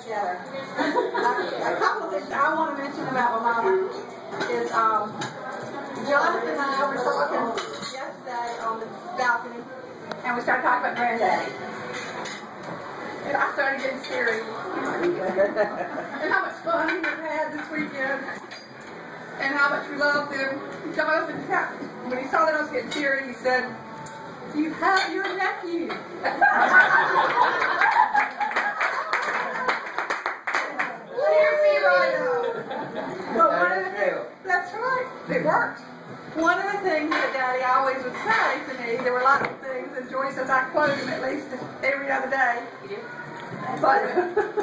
together. A couple of things I want to mention about my mama is Jonathan and I were talking yesterday on the balcony, and we started talking about Granddaddy. And I started getting scary. And how much fun we had this weekend. And how much we loved him. Jonathan, when he saw that I was getting teary, he said, "You have your nephew." Cheer me right up. But one of the things, that's right, it worked. One of the things that Daddy always would say to me, there were lots of things, and Joyce says I quote him at least every other day. But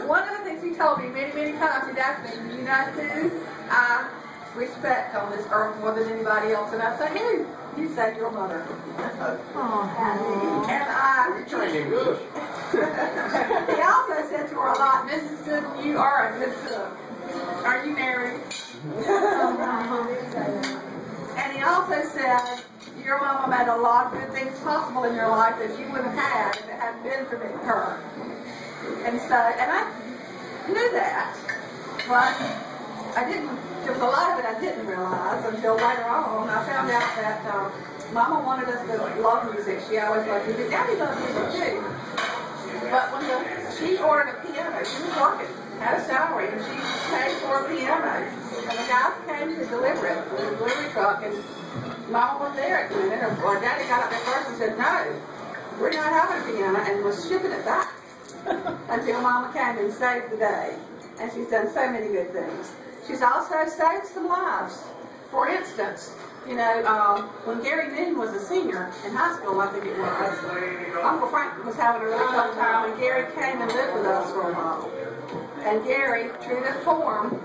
one of the things he told me many, many times, he'd ask me, "You know who I respect on this earth more than anybody else?" And I'd say, "Who?" He'd say, "Your mother." And You're training good. he also said to her a lot, "Mrs. Gooden, you are a good cook. Are you married?" And he also said, "Your mama made a lot of good things possible in your life that you wouldn't have had if it hadn't been for her." And so, and I knew that, but I didn't, there was a lot of it I didn't realize until later on. I found out that Mama wanted us to love music. She always loved music. Daddy loved music too. But when she ordered a piano, she was working, had a salary, and she paid for a piano. And the guys came to deliver it with a delivery truck, and Mama was there at the minute, or Daddy got up there first and said, "No, we're not having a piano," and was shipping it back until Mama came and saved the day. And she's done so many good things. She's also saved some lives. For instance, you know, when Gary Noonan was a senior in high school, I think it was, Uncle Frank was having a really tough time, and Gary came and lived with us for a while. And Gary, true to form,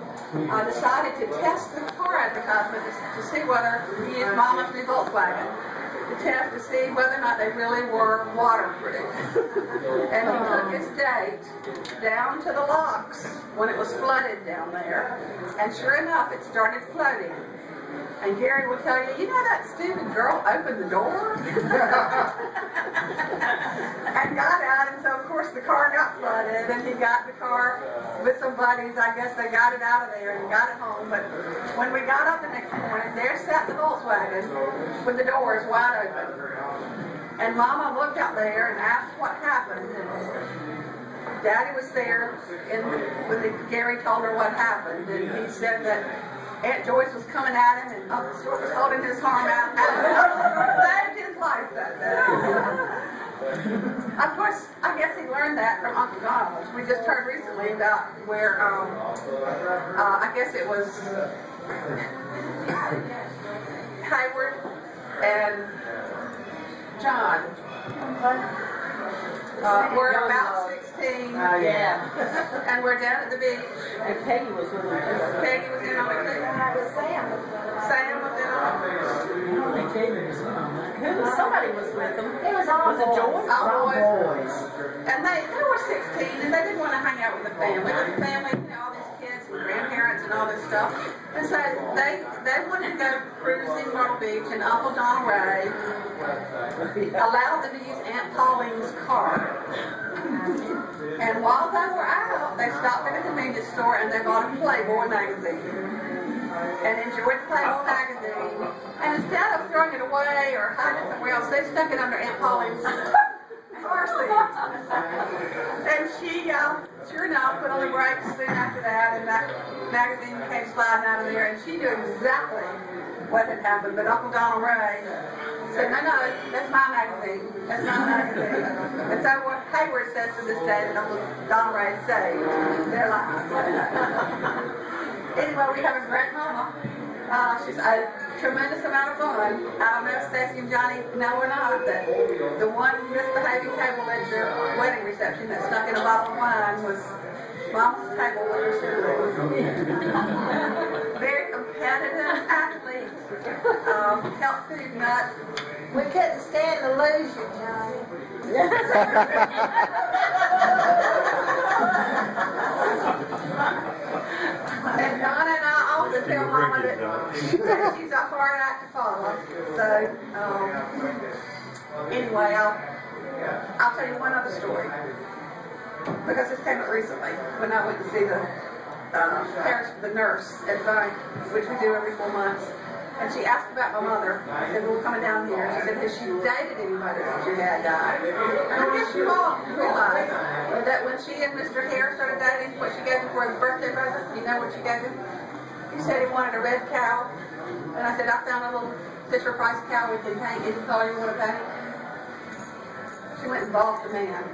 decided to test the car advertisement to see whether he and Mama's new Volkswagen, to test to see whether or not they really were waterproof. And he took his date down to the locks when it was flooded down there, and sure enough, it started flooding. And Gary will tell you, "You know that stupid girl opened the door?" And got out, and so of course the car got flooded, and he got the car with some buddies. I guess they got it out of there and got it home. But when we got up the next morning, there sat the Volkswagen with the doors wide open. And Mama looked out there and asked what happened. And Daddy was there when Gary told her what happened, and he said that Aunt Joyce was coming at him, and Uncle Stuart was holding his arm out, and saved his life that day. Of course, I guess he learned that from Uncle Donald. We just heard recently about where, I guess it was Hayward and John were about 16, and we're down at the beach. And Peggy was with her too. Peggy was in on it too. Sam was in on it. I don't think Peggy was in on that. Somebody was with them. It was all Was it Joyce? All boys. And they were 16, and they didn't want to hang out with the family. With the family, you know, all these kids and grandparents and all this stuff. And so they wanted to go cruising Myrtle Beach, and Uncle Donald Ray allowed them to use Aunt Pauline's car. And while they were out, they stopped at a convenience store and they bought a Playboy magazine. And enjoyed Playboy magazine. And instead of throwing it away or hiding it somewhere else, they stuck it under Aunt Pauline's car seat. And she, sure enough, put on the brakes soon after that, and that magazine came sliding out of there, and she knew exactly what had happened. But Uncle Donald Ray said, "No, that's my magazine. That's my magazine." And so what Hayward says to this day that Uncle Donald Ray saved their lives. Anyway, we have a great mama. She's a tremendous amount of fun. I don't know if Stacy and Johnny know or not that the one misbehaving table at the wedding reception that snuck in a bottle of wine was Mama's table with her siblings. Very competitive athlete. Health food nut. We couldn't stand to lose you, Johnny. And Donna and I often tell Mama that she's a hard act to follow. So, anyway, I'll tell you one other story. because this came up recently when I went to see the nurse at Vine, which we do every 4 months. And she asked about my mother. I said, well, we're coming down here. She said, has she dated anybody since your dad died? And I guess you all realize that when she and Mr. Hare started dating, what she gave him for his birthday present, you know what she gave him? He said he wanted a red cow. And I said, I found a little Fisher Price cow we can paint any color you want to paint. She went and bought the man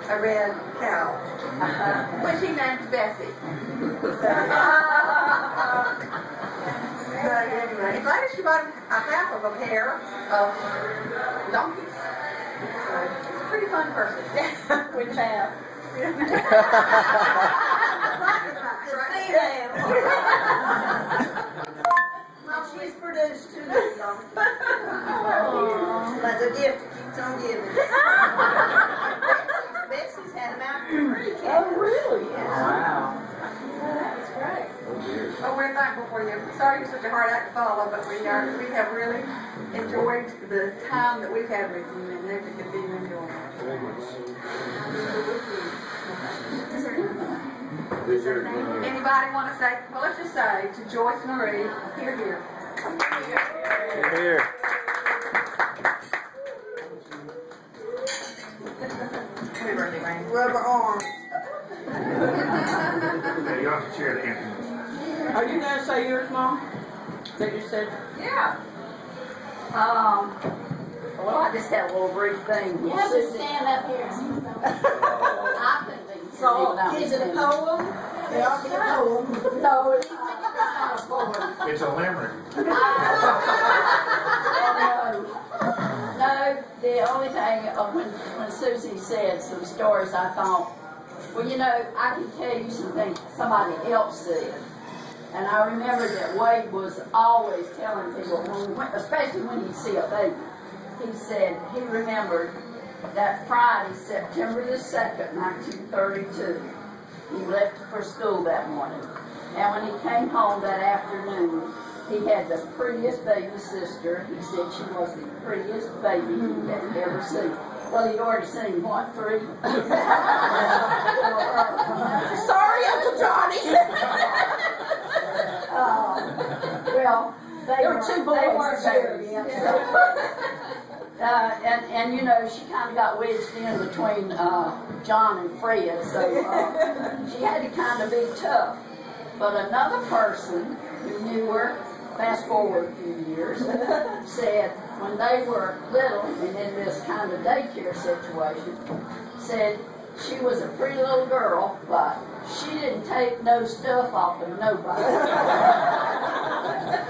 a red cow, which he named Bessie. But anyway, later she bought a half of a pair of donkeys. She's a pretty fun person. Which have? She's produced 2 little donkeys. That's a gift that keeps on giving. Bessie's had them out for free. Oh, really? Yeah. Wow. That's great. Well, we're thankful for you. Sorry you're such a hard act to follow, but we have really enjoyed the time that we've had with you, and never continue enjoying it. Anybody want to say, well, let's just say to Joyce Marie, here, here. Here. Happy birthday, man. Rubber arms. Yeah, you have to share the anthem. Are you going to say yours, Mom? That you said? Yeah. Well, I just had a little brief thing. You have to stand up here. I couldn't even So, is it a poem? They all get a poem. No, it's not a poem. It's a limerick. No, the only thing, when Susie said some stories, I thought, well, you know, I can tell you some things somebody else said. And I remember that Wade was always telling people, especially when he'd see a baby, he said he remembered that Friday, September the 2nd, 1932, he left for school that morning. And when he came home that afternoon, he had the prettiest baby sister. He said she was the prettiest baby he had ever seen. Well, he'd already seen, what, 3? Sorry, Uncle Johnny. Well, they were 2 boys. They weren't there yet. And you know, she kind of got wedged in between John and Fred, so she had to kind of be tough. But another person who knew her, fast forward a few years, said when they were little and in this kind of daycare situation, said she was a pretty little girl, but she didn't take no stuff off of nobody.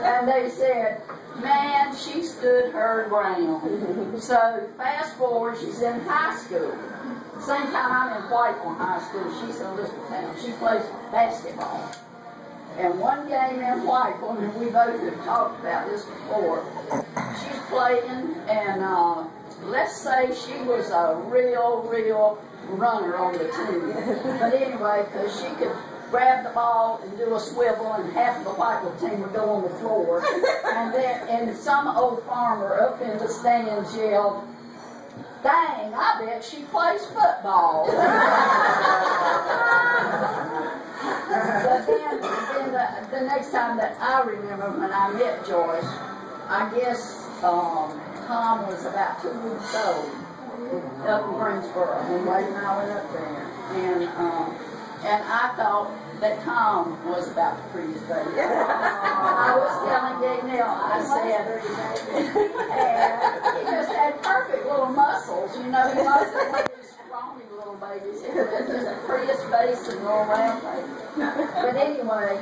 And they said, man, she stood her ground. So fast forward, she's in high school. Same time I'm in Whitehall High School, she's in Elizabethtown. She plays basketball. And one game in Whitehall, and we both have talked about this before, she's playing, and let's say she was a real runner on the team. But anyway, because she could grab the ball and do a swivel, and half of the Whitehall team would go on the floor. And some old farmer up in the stands yelled, dang, I bet she plays football. But then the next time that I remember when I met Joyce, I guess Tom was about 2 weeks old up in Greensboro, and Wade and I went up there. And I thought that Tom was about the prettiest baby. I was telling Danielle, I said, he just had perfect little muscles, you know, he wasn't one of these scrawny little babies. He was just the prettiest face and little round face. But anyway,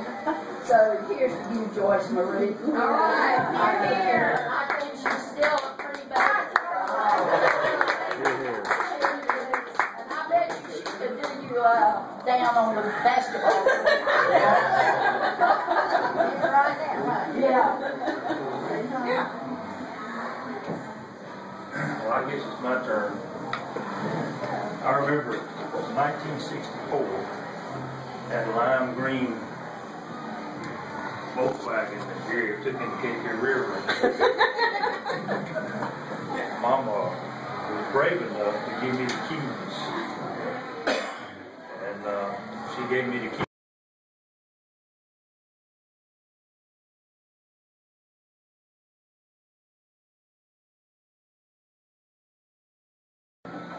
so here's to you, Joyce Marie. All right, Here. I think she's still a pretty baby. And I bet you she could do you down on the basketball court. Right now, right? Yeah. Well, I guess it's my turn. I remember 1964, that lime green Volkswagen that Jerry took into KK River. Mama was brave enough to give me the keys. she gave me the key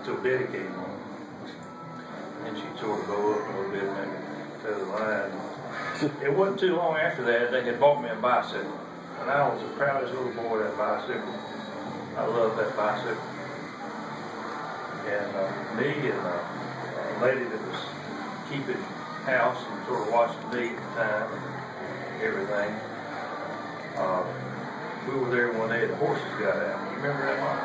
till Betty came home. And she sort of go up a little bit and to the line. It wasn't too long after that they had bought me a bicycle. And I was the proudest little boy of that bicycle. I loved that bicycle. And me and a lady that was keeping house and sort of watching me at the time and everything, we were there one day and the horses got out. You remember that, Mom?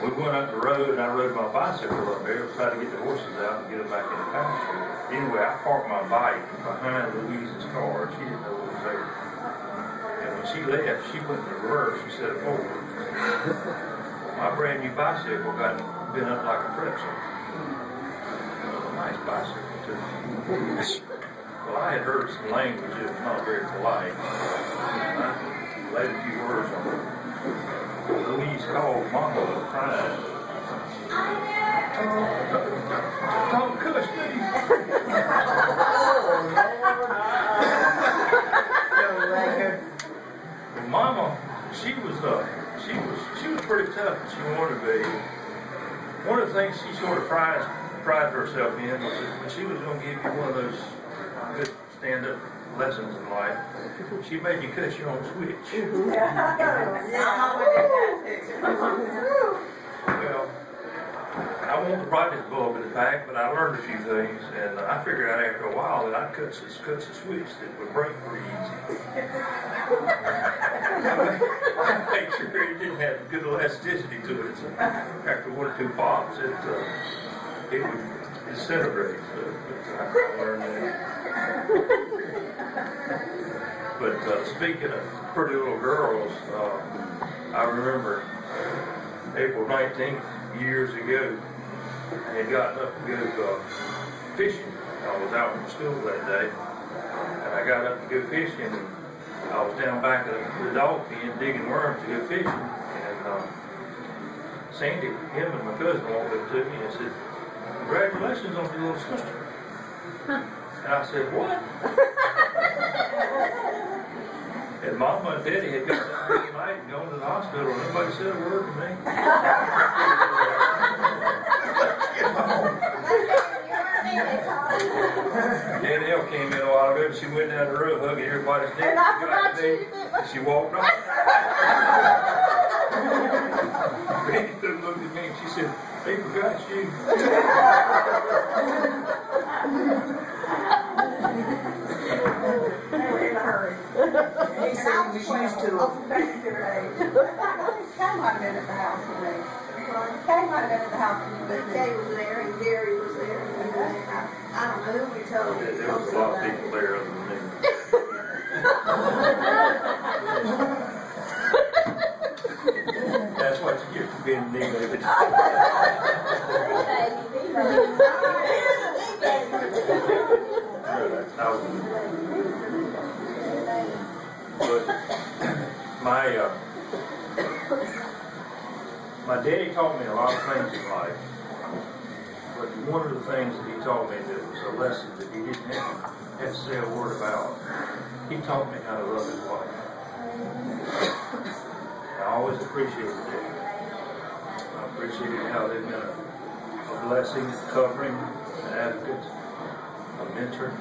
We went up the road and I rode my bicycle up there, tried to get the horses out and get them back in the pasture. Anyway, I parked my bike behind Louise's car. She didn't know what was there. And when she left, she went in reverse instead of forward. My brand new bicycle got bent up like a pretzel. It was a nice bicycle too. Well, I had heard some language that was not very polite. And I laid a few words on it. Louise called Mama was crying. Don't cuss me. Well, Mama, she was pretty tough. She wanted to be. One of the things she sort of prided herself in was that when she was going to give you one of those good stand-up lessons in life, she made you cuss your own switch. Well, I won't the brightest bulb in the pack, but I learned a few things, and I figured out after a while that I cut the switch that would break pretty easy. I made sure it didn't have good elasticity to it, so after one or two pops, it would disintegrate. So, I learned that. But speaking of pretty little girls, I remember April 19th, years ago, I had gotten up to go fishing. I was out from school that day, and I got up to go fishing, and I was down back at the dog pen digging worms to go fishing, and Sandy, him and my cousin walked up to me and said, "Congratulations on your little sister." And I said, "What?" And Mama and Daddy had gone down that night and gone to the hospital, and nobody said a word to me. Danielle came in a while ago, and she went down the road hugging everybody's neck. And I forgot you. She walked off. Randy looked at me and she said, "They forgot you." They were in a hurry. He said he was used to it. Back to your age. Kay might have been at the house with me. Kay might have been at the house with me. But Kay was there and Gary was there. And I don't know who we told. There was a lot of people there other than me. That's what you get for being negative. But my daddy taught me a lot of things in life. But one of the things that he taught me that was a lesson that he didn't have to say a word about, he taught me how to love his wife. I always appreciated that. I appreciated how they've been a blessing, a covering, an advocate, a mentor,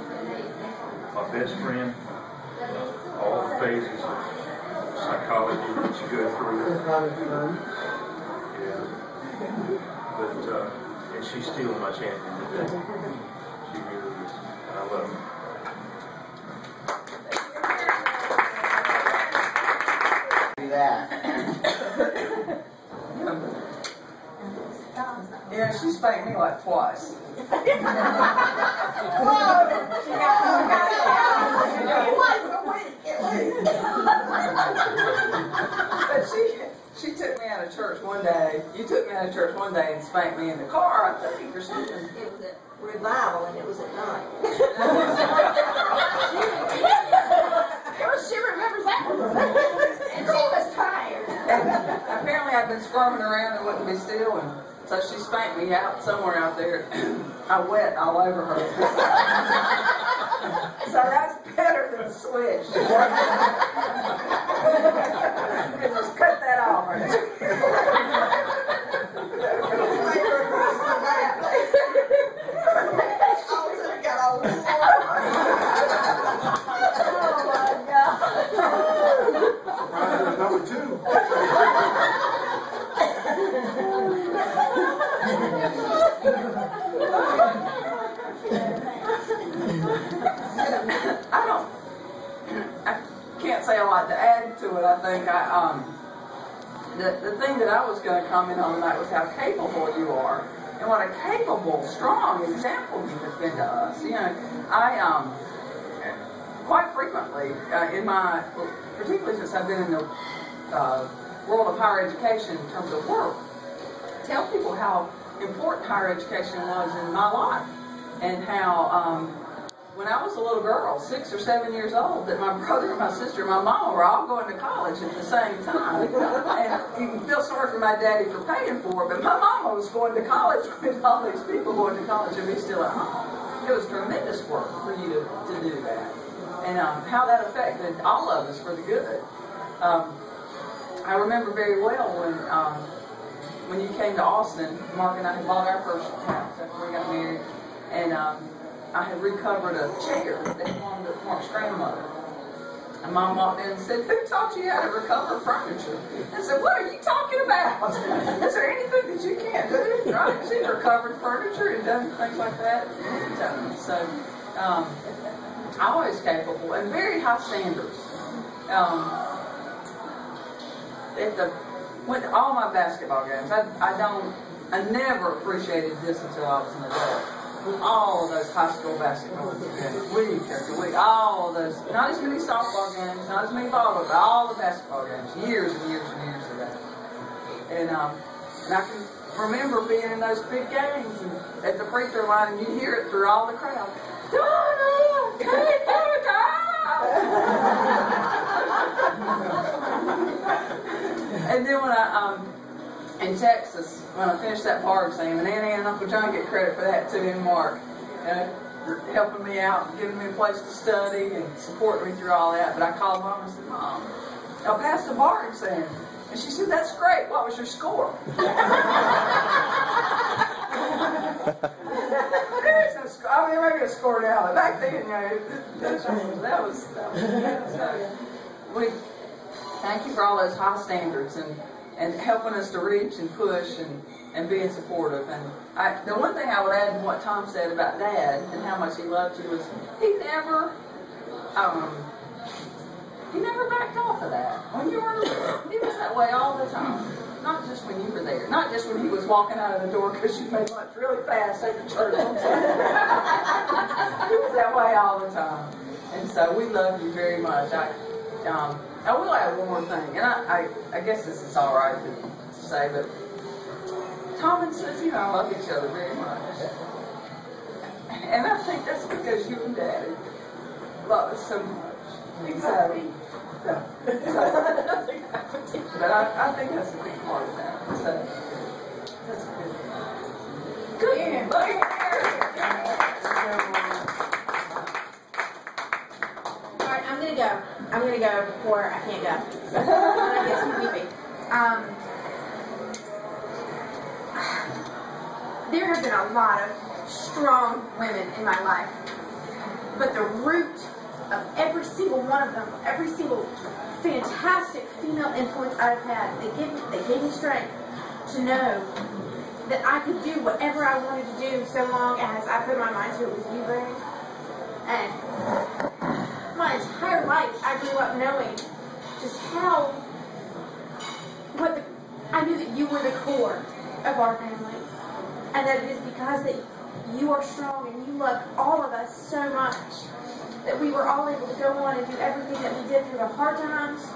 my best friend, all the phases of psychology that you go through. Yeah. But, and she's still my champion today. She really is. And I love her. That. Yeah, she spanked me like twice. But she took me out of church one day. You took me out of church one day and spanked me in the car, I think, or something. It was a revival and it was at night. She remembers that. And she was tired. And apparently I'd been squirming around and wouldn't be still, and So she spanked me out somewhere out there. I wet all over her. So that's better than a switch. Just cut that off. Number two. I can't say a lot to add to it. I think the thing that I was going to comment on tonight was how capable you are, and what a capable, strong example you have been to us. You know, I quite frequently in my, particularly since I've been in the world of higher education in terms of work, tell people how important higher education was in my life, and how when I was a little girl, 6 or 7 years old, that my brother and my sister and my mama were all going to college at the same time. And you can feel sorry for my daddy for paying for it, but my mama was going to college with all these people going to college and me still at home. It was tremendous work for you to do that. And how that affected all of us for the good. I remember very well when you came to Austin, Mark and I had bought our first house after we got married, and I had recovered a chair that belonged to Mark's grandmother. And Mom walked in and said, "Who taught you how to recover furniture?" I said, "What are you talking about? Is there anything that you can't do?" Right? She recovered furniture and done things like that. So always capable and very high standards. Went to all my basketball games. I never appreciated this until I was an adult. All of those high school basketball games, week after week, all of those, not as many softball games, not as many volleyball, but all the basketball games, years and years and years of that. And I can remember being in those big games and at the free throw line, and you hear it through all the crowd. Donna, take it out! And then when in Texas, when I finished that bar exam, and Annie and Uncle John get credit for that too, and Mark, helping me out, and giving me a place to study, and supporting me through all that. But I called Mom and said, "Mom, I passed the bar exam." And she said, "That's great. What was your score?" There is no score. I mean, there may be a score now, but back then, that was we thank you for all those high standards and helping us to reach and push and being supportive. And the one thing I would add to what Tom said about Dad and how much he loved you is he never backed off of that. When you were little, he was that way all the time. Not just when you were there. Not just when he was walking out of the door because you made lunch really fast at the church on Sunday. He was that way all the time. And so we love you very much. I will add one more thing, and I guess this is all right to say, but Tom and Susie and I love each other very much. And I think that's because you and Daddy love us so much. Exactly. But I think that's a big part of that. So that's good. Good. Yeah. Look here. All right, I'm gonna go before I can't go. I get some weepy. There have been a lot of strong women in my life, but the root of every single one of them, every single fantastic female influence I've had, they gave me strength to know that I could do whatever I wanted to do so long as I put my mind to it with you, Barry. And my entire life I grew up knowing just I knew that you were the core of our family, and that it is because that you are strong and you love all of us so much that we were all able to go on and do everything that we did through the hard times.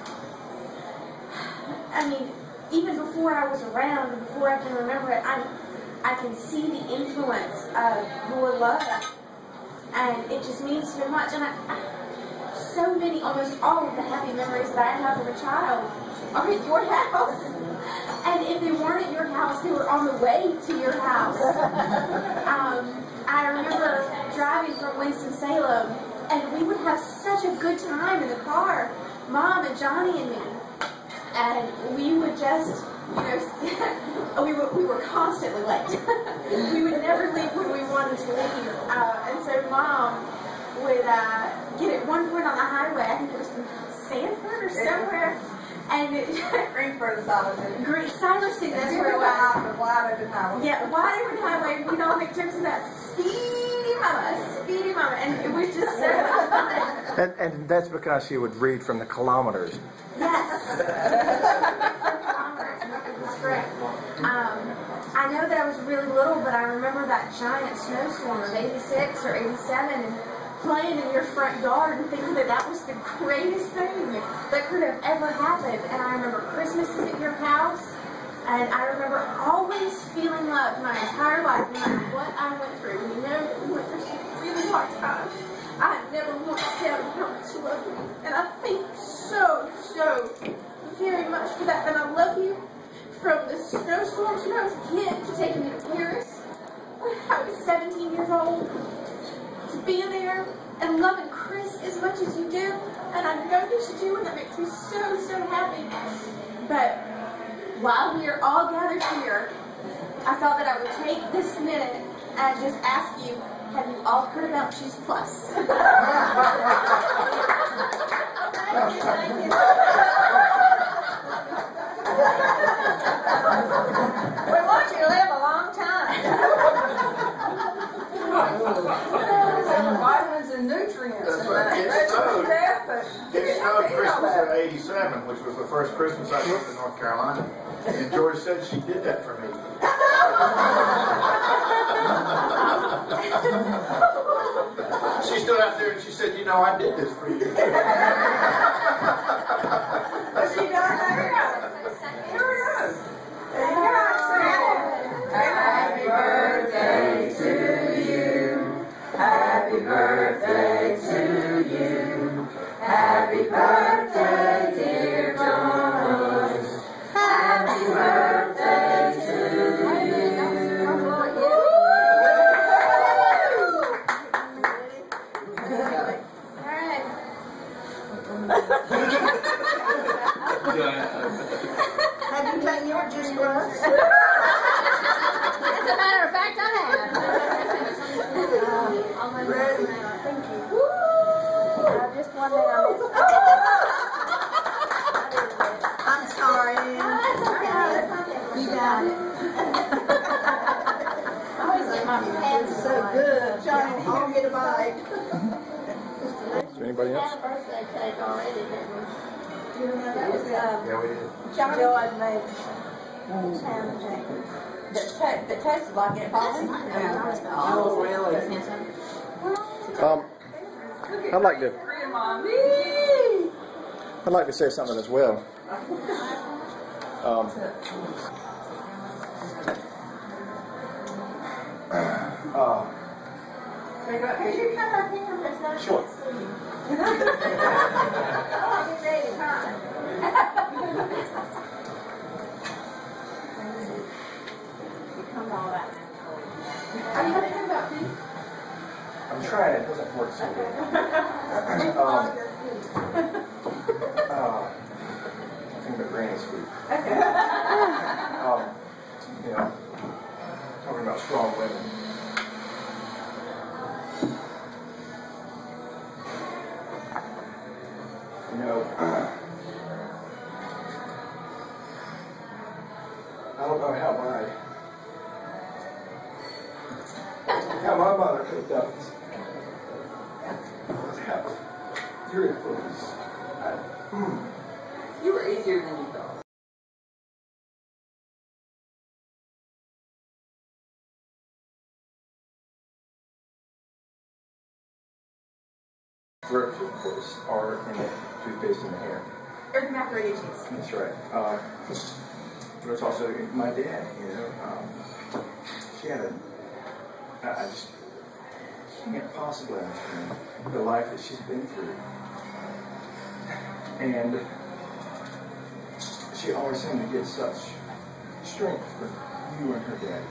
I mean, even before I was around and before I can remember it, I can see the influence of your love, and it just means so much. And so many, almost all of the happy memories that I have of a child are at your house. And if they weren't at your house, they were on the way to your house. I remember driving from Winston-Salem, and we would have such a good time in the car, Mom and Johnny and me. And we would just, we were constantly late. We would never leave when we wanted to leave. And so Mom would get at one point on the highway, I think it was from Sanford or somewhere, and Greenford Silas. Silas City, that's where it was. Wide open highway. Yeah, wide open highway. We'd all make trips to that speedy mama, and it was just so much fun. And that's because she would read from the kilometers. Yes. It was great. I know that I was really little, but I remember that giant snowstorm of 86 or 87 and playing in your front yard and thinking that was the greatest thing that could have ever happened. And I remember Christmases at your house, and I remember always feeling loved my entire life, no matter what I went through. We went through some really hard times. I never once said how much you love me, and I thank you so very much for that. And I love you from the snowstorms when I was a kid to taking me to Paris when I was 17 years old, to being there and loving Chris as much as you do, and I know that you do, and that makes me so happy. But while we are all gathered here, I thought that I would take this minute and just ask you, have you all heard about Choose Plus? Thank you. We want you to live a long time. Vitamins and nutrients. That's right. It snowed Christmas of '87, which was the first Christmas I lived in North Carolina. And Joyce said she did that for me. She stood out there and she said, I did this for you. Has she done that? Here it is. Happy birthday to you. Happy birthday to you. Happy birthday, dear Joyce. Happy birthday to you. Have you taken your Juice Plus? As a matter of fact, I have. Thank you. Just one thing I missed. I'm sorry. You got it. So good. Johnny, I'll get a bite. Is there anybody else? birthday cake already, didn't we? That was Yeah, we did. Johnny made ham cake. That tasted like it, probably. Oh, really? I'd like to say something as well. Could you come up here for some? Sure. Are you going to about me? I'm trying. It doesn't work so good. Nothing but granny sweet. Talking about strong women. I don't know how my mother could have done this. Without your influence. You were easier than you thought. Drugs, of course, are in the toothpaste in the hair. Or the macaroni cheese. That's right. But it's also my dad, she had I just can't possibly understand the life that she's been through. And she always seemed to get such strength for you and her daddy.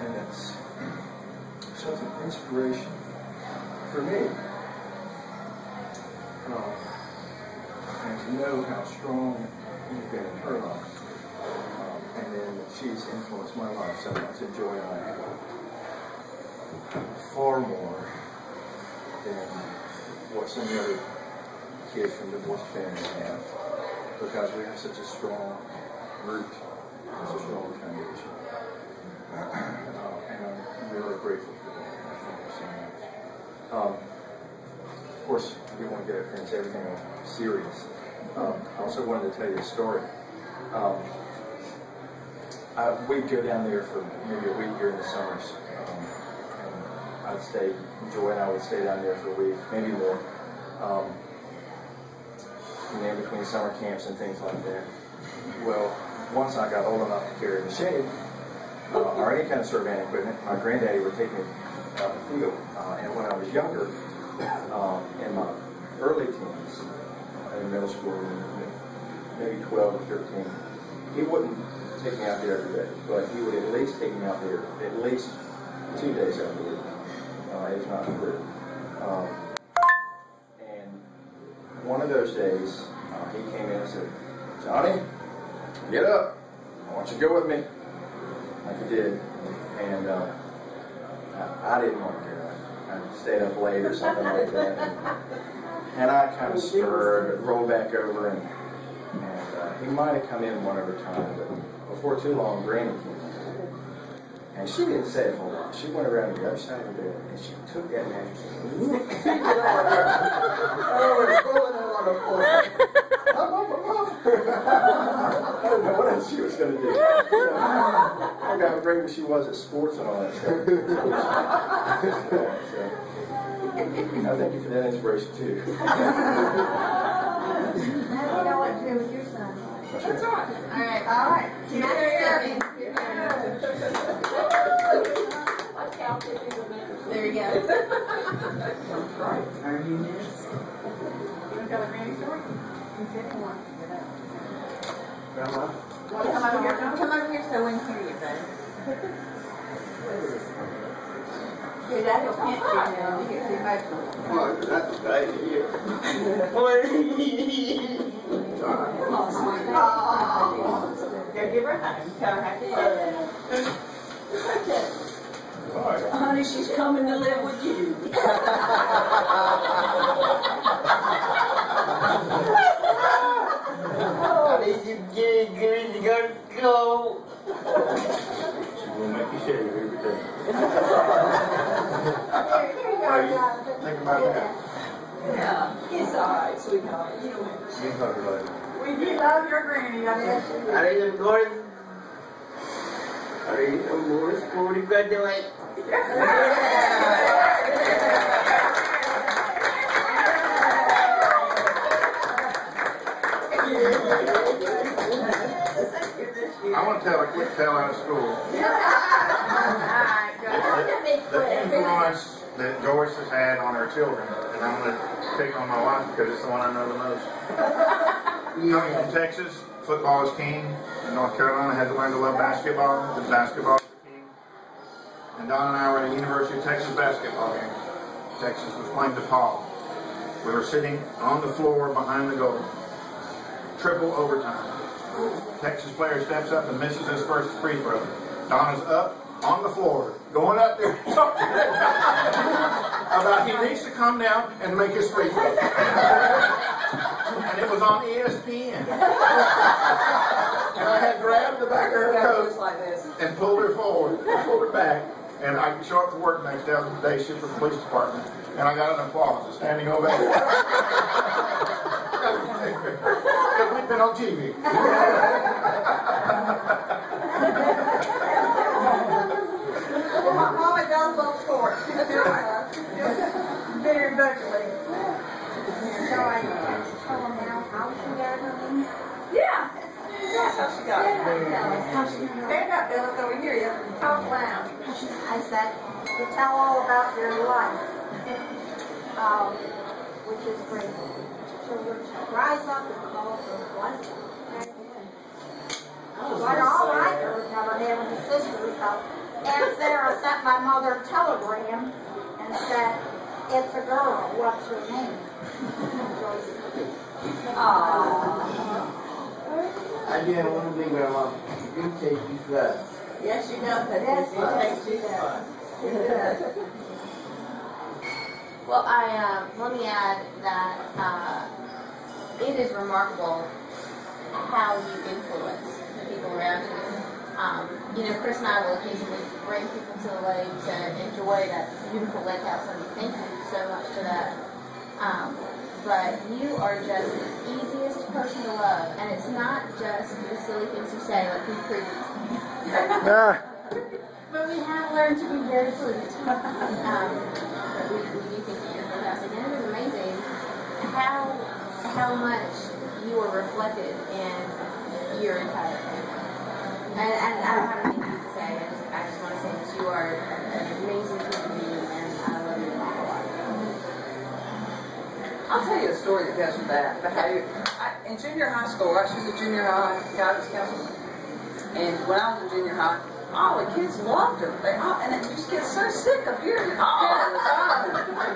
And it's such an inspiration for me. And to know how strong you've been in her life. And then she's influenced my life so much. And Joy and I have far more than what some of the other kids from divorced families have. Because we have such a strong root, such a strong foundation. And I'm really grateful for that. Thank you so much. Of course, we want to get up here and say everything serious. I also wanted to tell you a story. We'd go down there for maybe a week during the summers. And I'd stay, Joy and I would stay down there for a week, maybe more. And in between summer camps and things like that. Well, once I got old enough to carry a machete, or any kind of surveying equipment, my granddaddy would take me out in the field. And when I was younger, in my early teens, in middle school, maybe 12 or 13, he wouldn't take me out there every day, but he would at least take me out there at least 2 days out of the week, if not 3. And one of those days, he came in and said, "Johnny, get up. I want you to go with me." Like he did. And I didn't want to go. I stayed up late or something like that. And I kind of spurred, rolled back over, and he might have come in one other time, but before too long, Granny came in. And she didn't say a whole lot. She went around to the other side of the bed, and she took that mattress and picked it up. Oh, and pulling it on the floor. I didn't know what else she was going to do. I got how great she was at sports and all that stuff. So, I thank you for that inspiration, too. Now you know what to do with your son. That's right. All right. All right. Keep it There you go. Right. Are you next? You want to tell a granny story? Grandma? Come over here. Come over here so we can hear you, buddy. Your dad will can't do now. You get too emotional. Oh, that's right here. Go give her a hug. Tell her happy birthday. Honey, she's coming to live with you. I need you to get good. You gotta go. She will make you shave every day. Think about that. Yeah, it's all right, sweetheart. You don't have to. You can talk about it. We love your granny. I guess. I need some more. I need some more school to graduate. I want to tell a quick tale out of school. The influence that Joyce has had on her children, and I'm going to take on my wife because it's the one I know the most. Coming from Texas, football is king. In North Carolina, had to learn to love basketball because basketball is the king. And Don and I were at a University of Texas basketball game. Texas was playing DePaul. We were sitting on the floor behind the goal. Triple overtime. Texas player steps up and misses his first free throw. Donna's up on the floor, going up there talking about he needs to come down and make his free throw. And it was on ESPN. And I had grabbed the back of her coat and pulled her forward, pulled her back. And I show up to work next day, I was the day shift for the police department, and I got an applause, a standing ovation. Because we've been on TV. Well, Mama does love sports. Very vocally. So I tell them now how she got her name. Yeah. That's how she got it. How she got her Stand up, Bill, so we hear you. Talk loud. I said, to tell all about your life, which is great. Children shall rise up and call for blessing. Like all my girls never had with the sisters. So and Sarah sent my mother a telegram and said, "It's a girl. What's her name?" Joyce. I didn't want to be grandma. You take you flat. Yes, you know that. Yes, Yes, Well, let me add that it is remarkable how you influence the people around you. Chris and I will occasionally bring people to the lake to enjoy that beautiful lake house, and thank you so much for that. But you are just the easiest person to love, and it's not just the silly things you say, like we prove. But we have learned to be very sweet. But we do think that you're fantastic, and it is amazing how much you are reflected in your entire family. And I don't have anything to say. I just want to say that you are an amazing human being, and I love you a lot. I'll tell you a story that goes with that. In junior high school, right? She was a junior high guidance counselor. And when I was in junior high, all the kids loved her. And you just get so sick of hearing it all the time.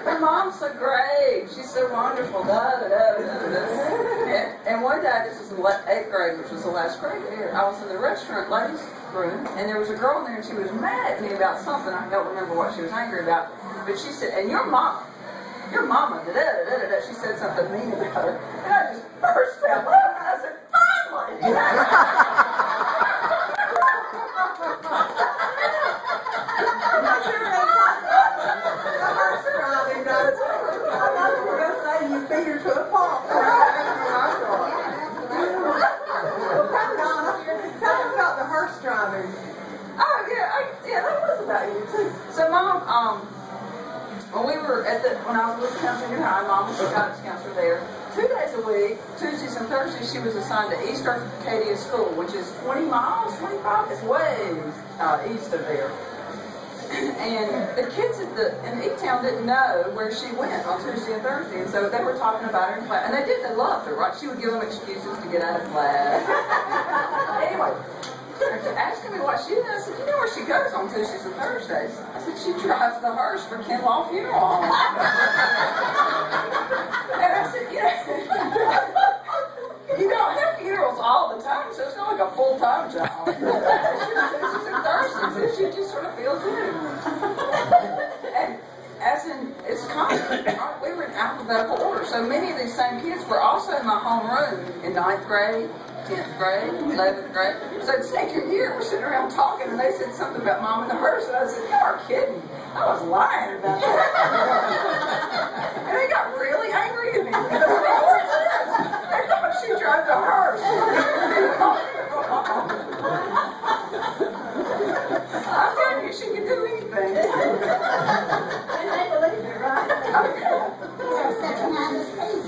Her mom's so great. She's so wonderful. And one day, this was in 8th grade, which was the last grade there, I was in the restaurant ladies' room, and there was a girl in there, and she was mad at me about something. I don't remember what she was angry about. But she said, and your mama, she said something mean about her. And I just burst out laughing. I said, finally! You beat her to a pulp. Tell them about the hearse driving. Oh, yeah, that was about you, too. So, Mom, when I was with counselor in high, Mom was the guidance counselor there. 2 days a week, Tuesdays and Thursdays, she was assigned to East Arcadia School, which is 20 miles, 25, it's way east of there. And the kids in E-Town didn't know where she went on Tuesday and Thursday, and so they were talking about her in class. And they loved her, right? She would give them excuses to get out of class. Anyway, they're asking me what she does. I said, you know where she goes on Tuesdays and Thursdays? I said, she drives the hearse for Ken Law Funeral Home. And I said, you don't have funerals all the time, so it's not like a full-time job. Tuesdays and Thursdays, she just sort of feels it. And as in, it's constant. We were in alphabetical order, so many of these same kids were also in my homeroom in 9th grade, 10th grade, 11th grade. So second year, we're sitting around talking, and they said something about Mom in the hearse, and I said, you are kidding. I was lying about that. And they got really angry at me. They thought she drove the hearse. I'm telling you, she can do anything. And they believe it, right? You're such a nice face.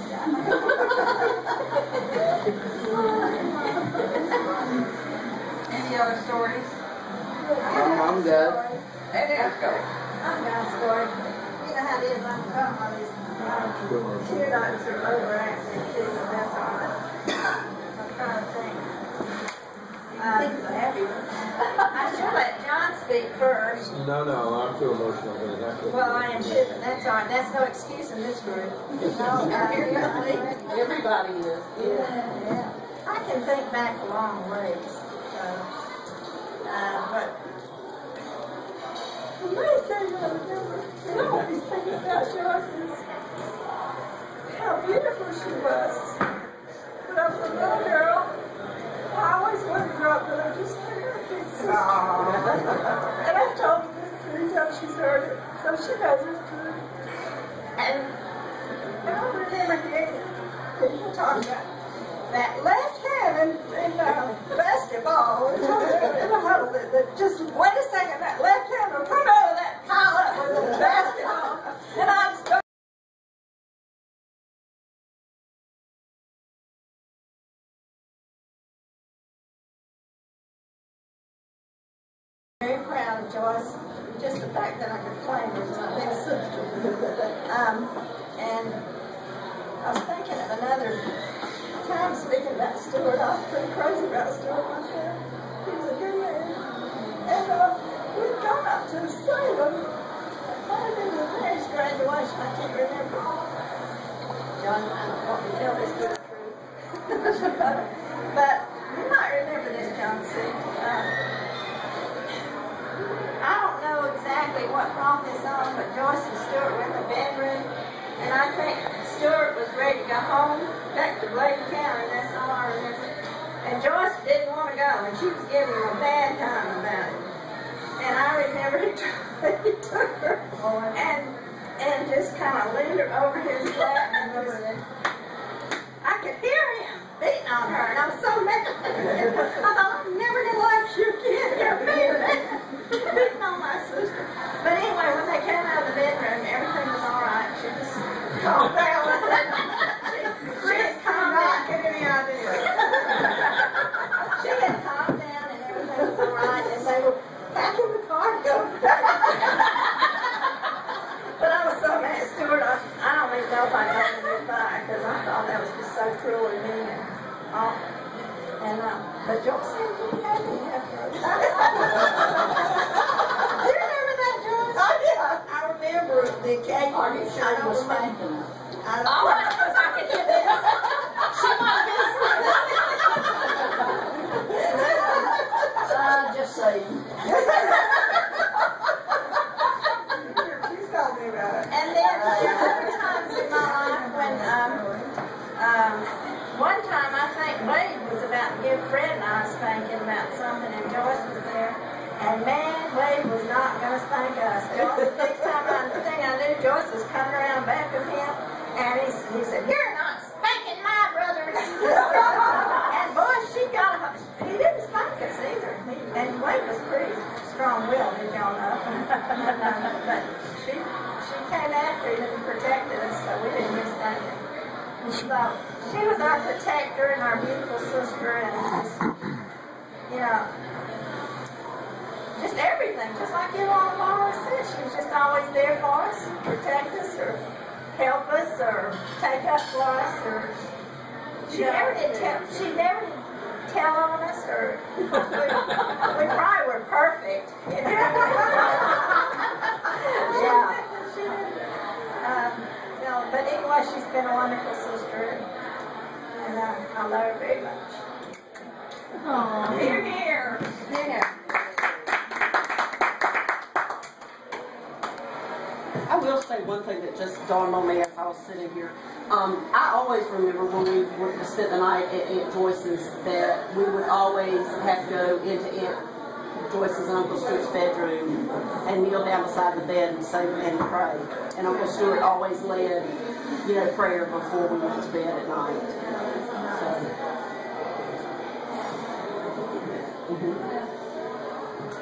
Any other stories? I'm good. Any other stories? I've got a story. You know how it is, I'm from all these teardrops are overacting kids, and that's all right. I'm trying to think. I should let John speak first. No, I'm too emotional for that. Well, I am too, but that's all right. That's no excuse in this group. No, Everybody is. yeah. I can think back a long ways. But the main thing I remember, I always think about Joyce is how beautiful she was. But I was a little girl. I always wanted to grow up, but I just never did see. And I've told her this 3 times she's heard it, so she knows it's true. And I remember hearing people talking about that left hand in basketball, in the huddle, that just, wait a second, that left hand will come out of that pile up with the basketball. And I'm so very proud of Joyce, just the fact that I could claim her as my big sister. And I was thinking of another time speaking about Stuart. I was pretty crazy about Stuart myself. He was a good man. And we'd gone up to Salem. It might have been the next graduation. I can't remember. John, I don't want to tell this to the truth. But you might remember this, John C. I don't know exactly what brought this on, but Joyce and Stuart were in the bedroom, and I think Stuart was ready to go home, back to Bladen County, that's all I remember. And Joyce didn't want to go, and she was giving him a bad time about it. And I remember he took her and just kind of leaned her over his lap, and I could hear him beating on her, and I was so mad. I thought, I'm never going to like you again. You're beating on my sister. But anyway, when they came out of the bedroom, everything was all right. She just calmed down. She had calmed down. Get any idea? She had calmed down, and everything was all right. And they were back in the car going. But I was so mad, Stuart. I don't even know if I got him in fire because I thought that was just so cruel and mean. But Joyce said he had me after. Do you remember that, Joyce? Oh, yeah. I remember the cake. Are you sure you was spanking her? I don't know. Because I could hear this. She might have been Just saying. She's told me about it. And then there are other times in my life when, one time I think Wade was about to give Fred and I a spanking about something, and Joyce was there. And man, Wade was not going to spank us. Joyce, the next time I knew, Joyce was coming around back of him, and he said, "You're not spanking my brother." And boy, he didn't spank us either. And Wade was pretty strong-willed, as y'all know. But she came after him and protected us, so we didn't miss that. So she was our protector and our beautiful sister, and just, just everything, just like you all have always said. She was just always there for us, protect us, or help us, or take up for us, or she never did tell on us, or we probably were perfect. Yeah. But anyway, she's been a wonderful sister, and I love her very much. Aww. Hear, hear. Hear. I will say one thing that just dawned on me as I was sitting here. I always remember when we went to spend the night at Aunt Joyce's that we would always have to go into Aunt Joyce's and Uncle Stuart's bedroom and kneel down beside the bed and say and pray. And Uncle Stuart always led, prayer before we went to bed at night. So.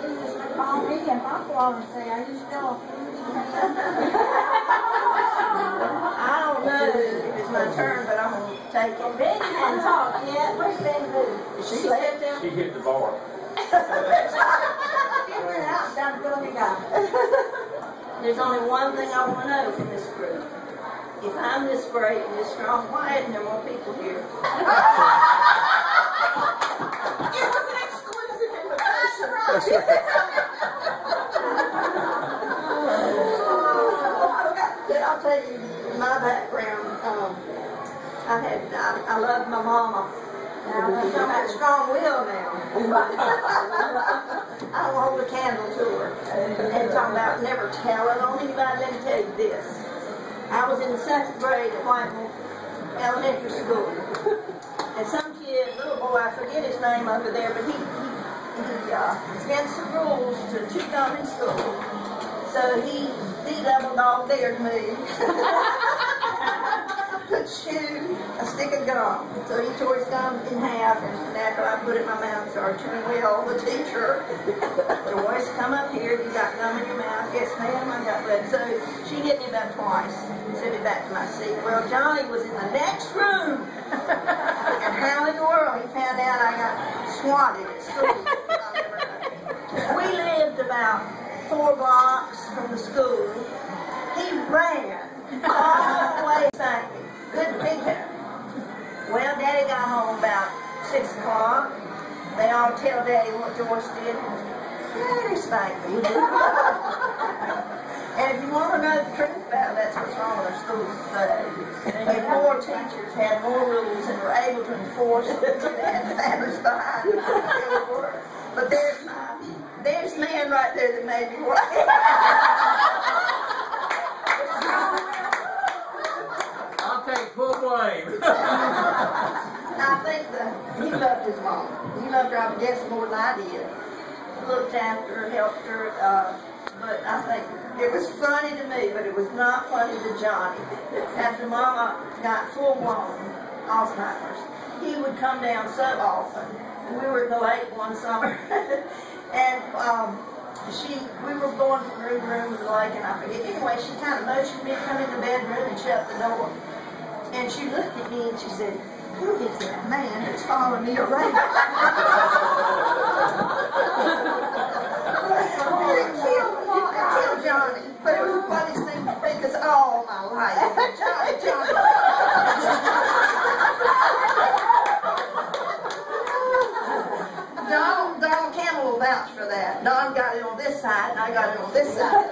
He used to call me and Buffalo and say, "Are you still?" I don't know if it's my turn, but I'm going to take it. Ben hadn't talked yet. Where's Ben moved? She stepped down. She hit the bar. He went out and done what he got. There's only one thing I want to know from this group. If I'm this great and this strong, why isn't there more people here? It was an exclusive invitation. I'll tell you my background. I loved my mama. Now, I'm talking about strong will now. I don't hold a candle to her. And talking about never telling on anybody. Let me tell you this. I was in the 2nd grade at Whiteville Elementary School. And some kid, little boy, I forget his name over there, but he against the rules to chew gum in school. So he double dog dared me. To chew a stick of gum. So he tore his gum in half, and after I put it in my mouth, started chewing well, the teacher. Joyce, come up here, you got gum in your mouth. Yes, ma'am, I got blood. So she hit me about twice and sent me back to my seat. Well, Johnny was in the next room. And how in the world he found out I got swatted at school? We lived about 4 blocks from the school. He ran all the way back. Good big hair. Well, Daddy got 6 o'clock. They all tell Daddy what Joyce did. Daddy spanked me. And if you want to know the truth about it, that's what's wrong with our schools today. If more teachers had more rules and were able to enforce it, and families behind them, it would work. But there's man right there that made me work. I'll take full blame. I think that he loved his mom. He loved her, I guess, more than I did. Looked after her, helped her, but I think it was funny to me, but it was not funny to Johnny. After Mama got full-blown Alzheimer's, he would come down so often. We were at the lake one summer, and we were going from room to room to the lake, and I forget. Anyway, she kind of motioned me to come in the bedroom and shut the door. And she looked at me and she said, "Who is that man that's following me around?" It killed Johnny, but it was the funniest thing to think is all my life. Johnny. Donald Campbell will vouch for that. Don got it on this side, and I got it on this side.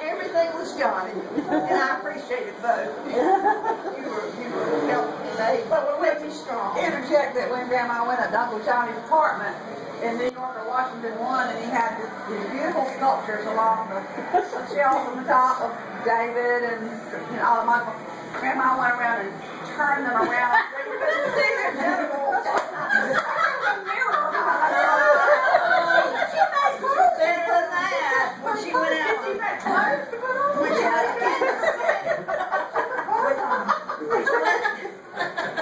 Everything was Johnny, and I appreciated both. You were helping me, babe, but we'll make you strong. Interject that when Grandma went to Uncle Johnny's apartment in New York or Washington 1, and he had these beautiful sculptures along the shelf on the top of David and all of Michael. Grandma went around and turned them around. They were just their genitals. Better than that. When she went out,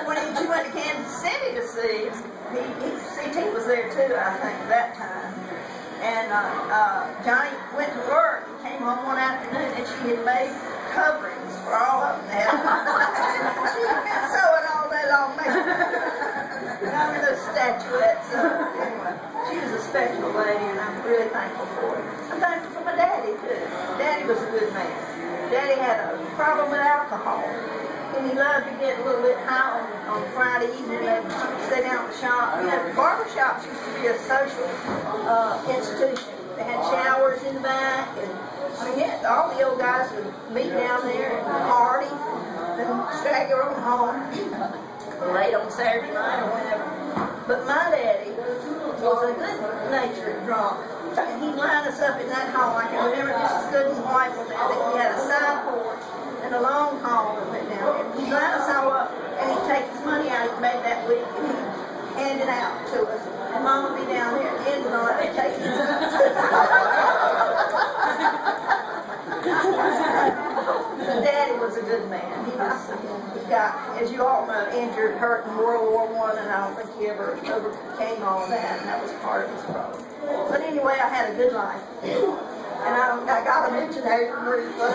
when she went to Kansas City to see, CT was there too, I think, that time. And Johnny went to work and came home one afternoon, and she had made coverings for all of them. She had been sewing all day long, making those statuettes. Anyway, she was a special lady, and I'm really thankful for her. I'm thankful for my daddy, too. Daddy was a good man. Daddy had a problem with alcohol, and he loved to get a little bit high on Friday evening and stay down at the shop. You know, barbershops used to be a social institution. They had showers in the back, and all the old guys would meet down there and party, and stagger on home late on Saturday night or whenever. But my daddy was a good-natured drunk, and he'd line us up in that hall. I can remember just as good as white one there. That we had a side porch and a long hall that went down there. He'd line us all up, and he'd take his money out he made that week, and he'd hand it out to us. And Mom would be down there at the end of the night taking it. Daddy was a good man. He got, as you all know, injured, hurt in World War I, and I don't think he ever overcame all of that, and that was part of his problem. But anyway, I had a good life. And I got to mention Adrian briefly.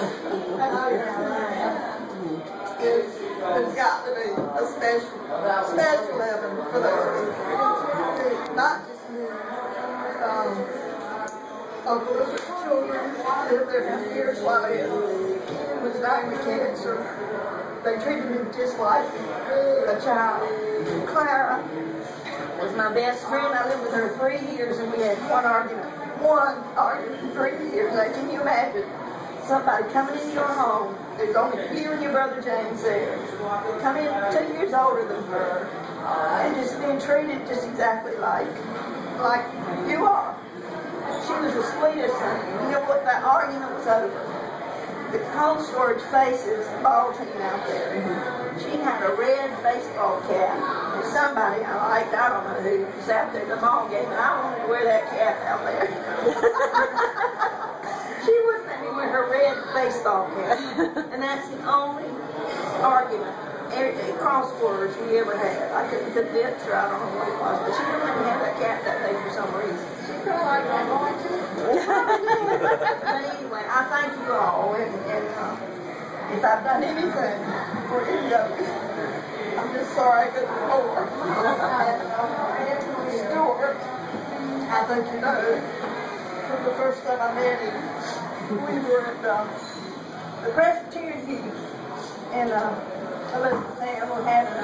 It's got to be a special living for those. Not just me. Uncle Lizard's children lived there for years while he was dying with cancer. They treated me just like a child. Clara was my best friend. I lived with her 3 years, and we had one argument in 3 years. Now, can you imagine somebody coming into your home? There's only you and your brother James there. Come in 2 years older than her, and just being treated just exactly like you are. She was the sweetest thing. You know what? That argument was over. The cold storage faces ball team out there. She had a red baseball cap. And somebody I liked, I don't know who, was out there at the ball game, and I wanted to wear that cap out there. She wouldn't let me wear her red baseball cap. And that's the only argument, cross words we ever had. I couldn't convince her, I don't know what it was, but she didn't let me have that cap that day for some reason. She felt like that boy too. But anyway, I thank you all, and if I've done anything for you guys, I'm just sorry I couldn't more. Stuart, I think you know, from the first time I met him, we were at the Presbyterian meeting, and Elizabeth and Sam were having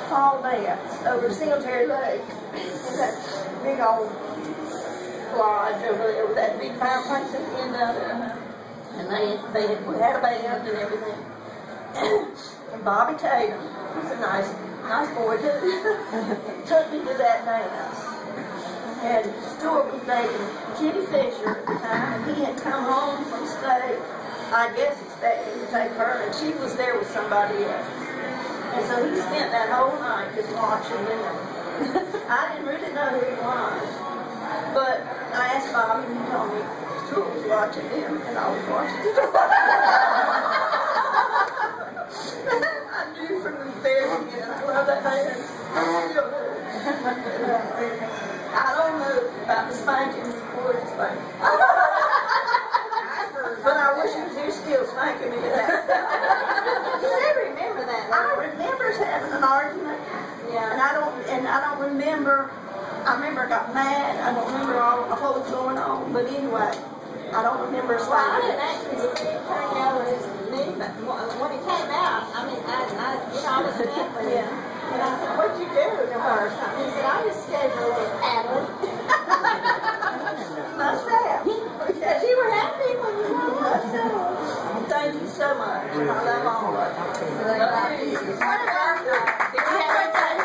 fall dance over Cemetery Lake. And that big old lodge over there with that big fireplace at the end of it. And we had a band and everything. And Bobby Tatum, he's a nice boy too, took me to that dance. And Stuart was dating Jenny Fisher at the time, and he had come home from state, I guess expecting to take her, and she was there with somebody else. And so he spent that whole night just watching them. I didn't really know who he was, but I asked Bobby, and he told me Stuart was watching them, and I was watching them. I knew from the very beginning I love that man. I still do. I don't know about the spanking before the spanking. But I wish he was here still spanking me at that. I remember that. I remember us having an argument. Yeah. And I don't remember. I remember I got mad. I don't remember what was going on. But anyway, I don't remember us Well, I fighting. didn't actually see it coming out of his knee, but when it came out, I mean, I was with him. Yeah. And I said, what'd you do to her? He said, I just gave her a little paddle. Must have. Because you were happy when you were Must have. Thank you so much. I love all of you. What about you? Did you have anything?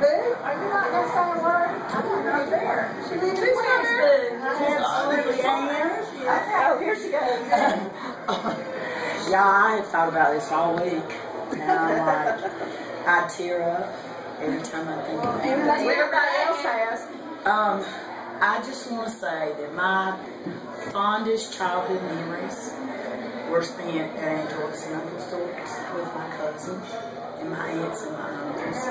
Boo, are you not going to say a word? I'm not there. She did two things, Boo. Absolutely am. Oh, here she goes. Yeah, I have thought about this all week. And I'm like, I tear up every time I think of it. Everybody else has. I just want to say that my fondest childhood memories were spent at Aunt Joyce and Uncle Stuart's with my cousins and my aunts and my uncles.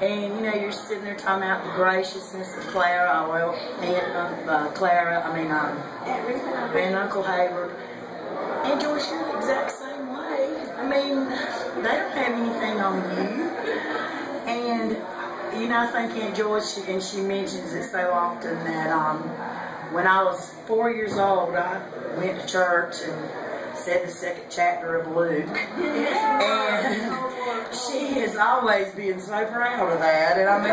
And you know, you're sitting there talking about the graciousness of Clara, well, and Uncle Hayward. And Joyce, you're the exact same way. I mean, they don't have anything on you. And, you know, I think Aunt Joyce, and she mentions it so often that when I was 4 years old, I went to church and said the second chapter of Luke. And she has always been so proud of that. And I mean,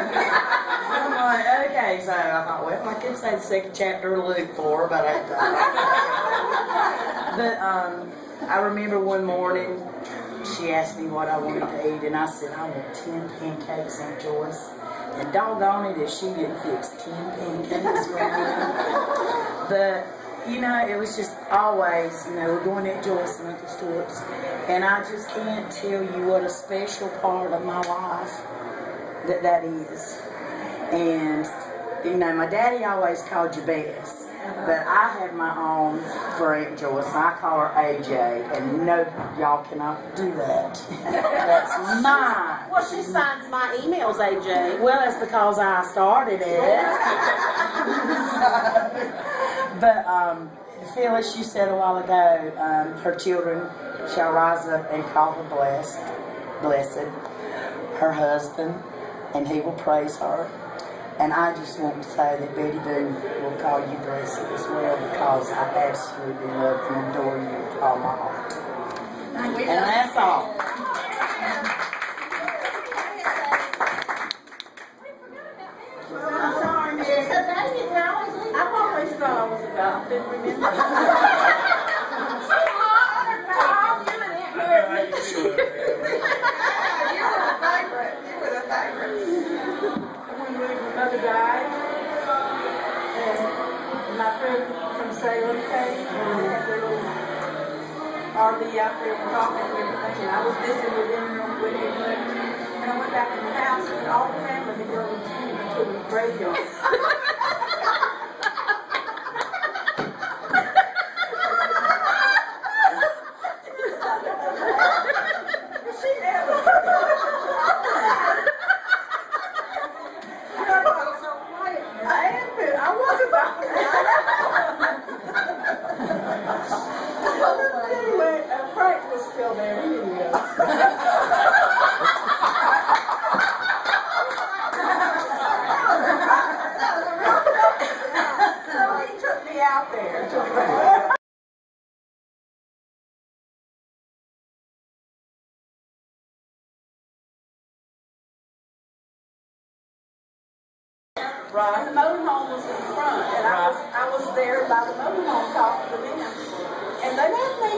I'm like, okay, so I thought, well, I could say the second chapter of Luke for her, but I remember one morning she asked me what I wanted to eat, and I said, I want 10 pancakes, Aunt Joyce. And doggone it if she didn't fix 10 pancakes for me. But, you know, it was just always, you know, we're going to Aunt Joyce and Uncle Stuart's. And I just can't tell you what a special part of my life that is. And, you know, my daddy always called you Bess. But I have my own for Aunt Joyce. I call her AJ, and no, y'all cannot do that. That's mine. Well, she signs my emails, AJ. Well, that's because I started it. But Phyllis, you said a while ago, her children shall rise up and call her blessed, her husband, and he will praise her. And I just want to say that Betty Boone will call you blessed as well, because I absolutely love and adore you with all my heart. And that's all. I'm sorry, Miss. I've always thought I was a dog. Didn't remember. Mother died, and my friend from Salem came, and they had their little RV out there talking and everything, and I was visiting with them with him, and I went back in the house, and all the family had grown into the graveyard. Right. And the motorhome was in front, and I was there by the motorhome talking to them. And they let me,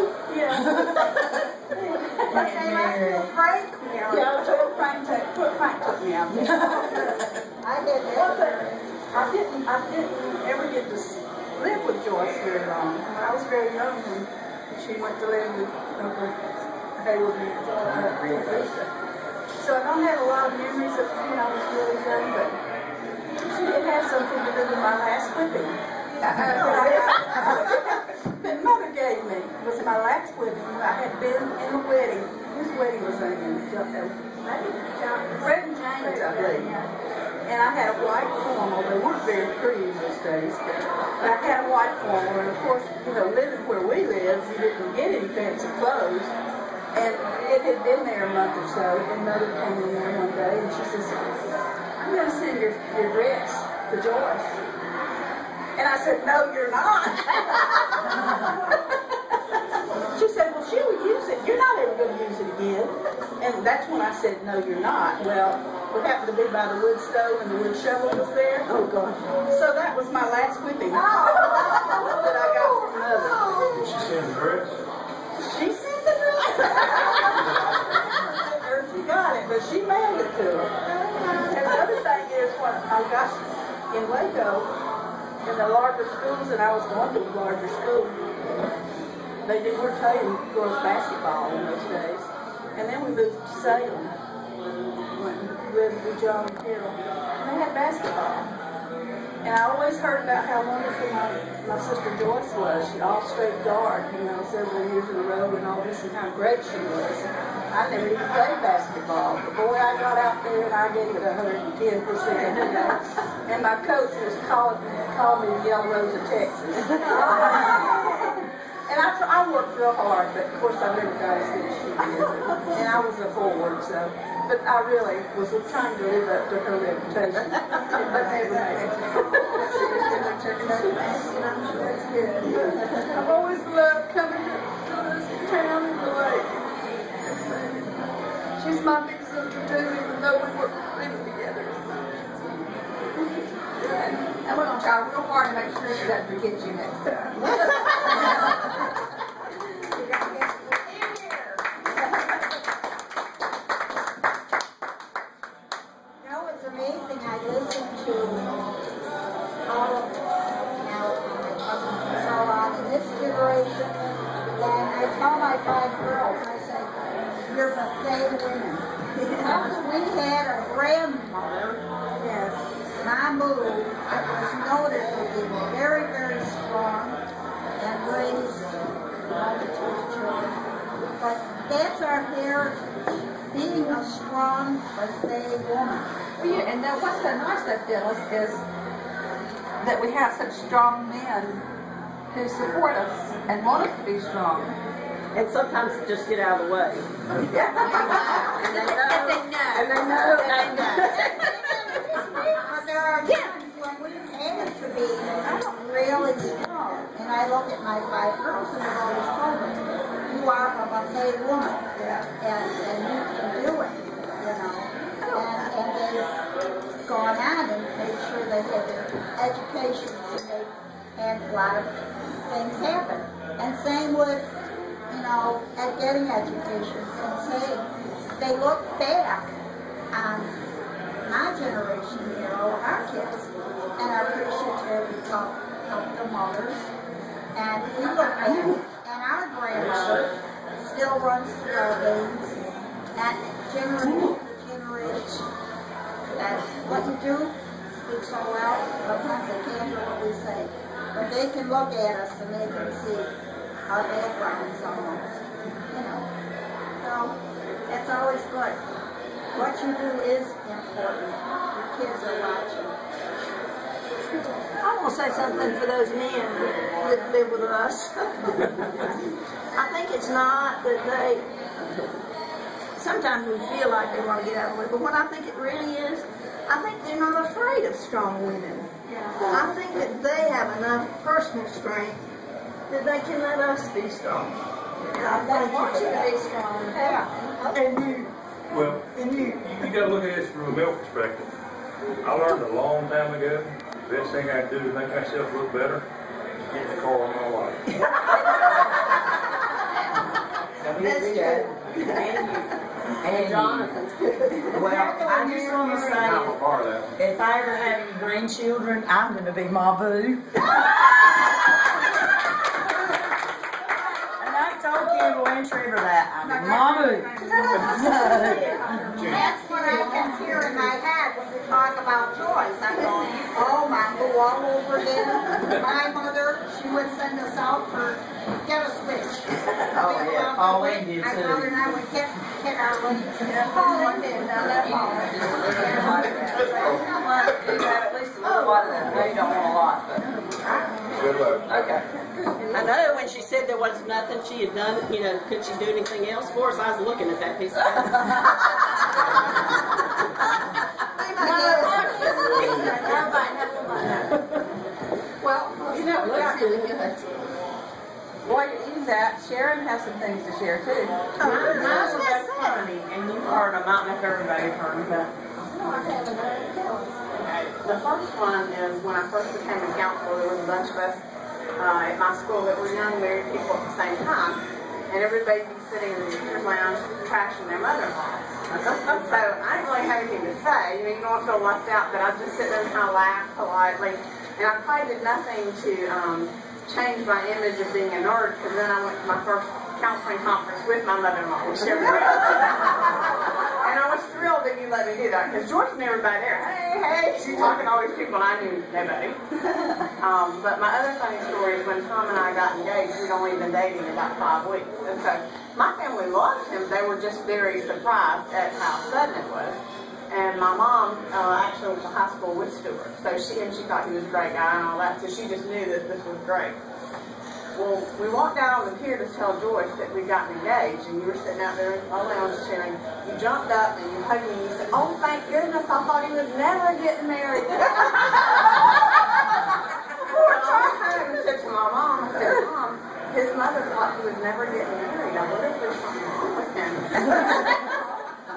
But they let you break me. Yeah, Frank took me out there. I did that. I didn't ever get to live with Joyce very long. I was very young when she went to live with Hayward. So I don't have a lot of memories of when I was really young, but she did have something to do with my last whipping. That Mother gave me was my last whipping. I had been in the wedding. Whose wedding was I in? Fred and James, I believe. And I had a white formal. They weren't very pretty in those days, but I had a white formal. And of course, living where we lived, you didn't get any fancy clothes. And it had been there a month or so. And Mother came in there one day and she says, "I'm going to send your dress to Joyce." And I said, "No, you're not." She said, "Well, she will use it. You're not ever going to use it again." And that's when I said, "No, you're not." Well, we happened to be by the wood stove and the wood shovel was there. Oh, God. So that was my last whipping that I got from Mother. Did she send the dress? She sent the dress. Or she got it, but she mailed it to her. And the other thing is, when I got in Waco, in the larger schools, and I was going to the larger school, they weren't playing girls basketball in those days. And then we moved to Salem, went and lived with John and Carol, and they had basketball. And I always heard about how wonderful my sister Joyce was. She all straight guard, several years in a row and all this, and how great she was. I never even played basketball, but boy, I got out there and I gave it 110%. And my coach was calling me the Yellow Rose of Texas. And I worked real hard, but of course I never got as good as she did. And I was a forward, so. But I really was trying to live up to her reputation. But never made it. I've always loved coming to this town in the lake. She's my big sister too, even though we weren't living together. And we're going to try real hard to make sure she doesn't forget you next time. It's amazing. I listen to all of my cousins and so on in this generation, and I tell my 5 girls, I say, you're buffet women. We had a grandmother, Mamu, that was noted for being very, very strong and raised multiple children. But that's our heritage, being a strong buffet woman. And then what's so nice about Phyllis is that we have such strong men who support us and want us to be strong. And sometimes just get out of the way. And they know. But there are times when we tend to be really strong. And I look at my 5 girls and I've always told them, you are a buffet woman. And you can do it, And they've gone on and made sure they had their education and a lot of things happen. And same with, at getting education. And saying, they look back on my generation, our kids, and are appreciative of the mothers. And we look back, and our grandmother still runs through our veins, and generation to generation. That what you do speaks so well, sometimes they can't hear what we say. But they can look at us and they can see our backgrounds almost. So that's always good. What you do is important. Your kids are watching. I want to say something for those men that live with us. I think it's not that they, sometimes we feel like they want to get out of the way, but what I think it really is, I think they're not afraid of strong women. I think that they have enough personal strength that they can let us be strong. And I want you to be strong. Well, you got to look at this from a male perspective. I learned a long time ago, the best thing I can do to make myself look better is get in the car with my wife. That's true. And Jonathan's good. Well, I just want to I'm gonna borrow that. say, if I ever have any grandchildren, I'm going to be Ma Boo. And I told Kendall and Trevor that. I'm Ma Boo. That's what I kept hearing in my head when we talk about Joyce. I'm going, oh, my boo all over there. My mother, she would send us out for get a switch. Oh, yeah. Pauline did My too. brother and I would get our lunch. Pauline did, now that Pauline. You know what? You have at least a little lot of that. No, you don't want a lot, but. Good luck. Okay. I know when she said there was nothing she had done, you know, could she do anything else for us? I was looking at that piece of paper. Well, you know, Looks yeah. really good. While you're eating that, Sharon has some things to share too. Mine was so funny, and you've heard them. I don't know if everybody's heard them, but the first one is when I first became a counselor, there was a bunch of us at my school that were young married people at the same time, and everybody would be sitting in the teacher's lounge trashing their mother-in-law. So I didn't really have anything to say. You know, you don't feel left out, but I'd just sit there and kind of laugh politely, and I probably did nothing to change my image of being a nerd, because then I went to my first counseling conference with my mother-in-law, which never and I was thrilled that you let me do that, because Joyce and everybody there, hey, she's talking to all these people, and I knew nobody. But my other funny story is when Tom and I got engaged, we'd only been dating about 5 weeks. And so my family loved him. They were just very surprised at how sudden it was. And my mom actually went to high school with Stuart. So she thought he was a great guy and all that, so she just knew that this was great. Well, we walked out on the pier to tell Joyce that we'd gotten engaged, and you were sitting out there in the lounge cheering. You jumped up and you hugged me and you said, "Oh, thank goodness, I thought he was never getting married." Poor Tom. I said to my mom, I said, "Mom, his mother thought he was never getting married. I wonder if there's something wrong with him."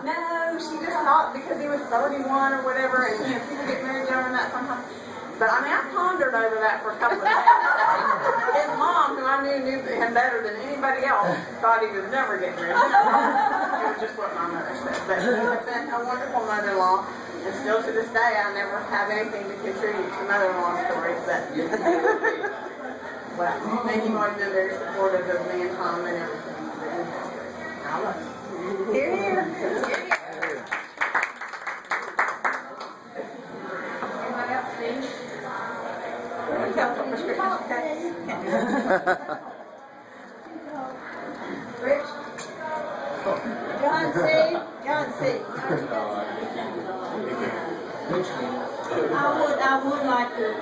No, she just thought because he was 31 or whatever, and you know, people get married younger than that sometimes. But I mean, I pondered over that for a couple of days. His mom, who I knew him better than anybody else, thought he was never getting married. It was just what my mother said. But he has been a wonderful mother-in-law, and still to this day, I never have anything to contribute to mother-in-law stories. But well, thank you, always been very supportive of me and Tom and everything. I love you. Here, here. Anybody else, Steve? Rich? John C. I would like to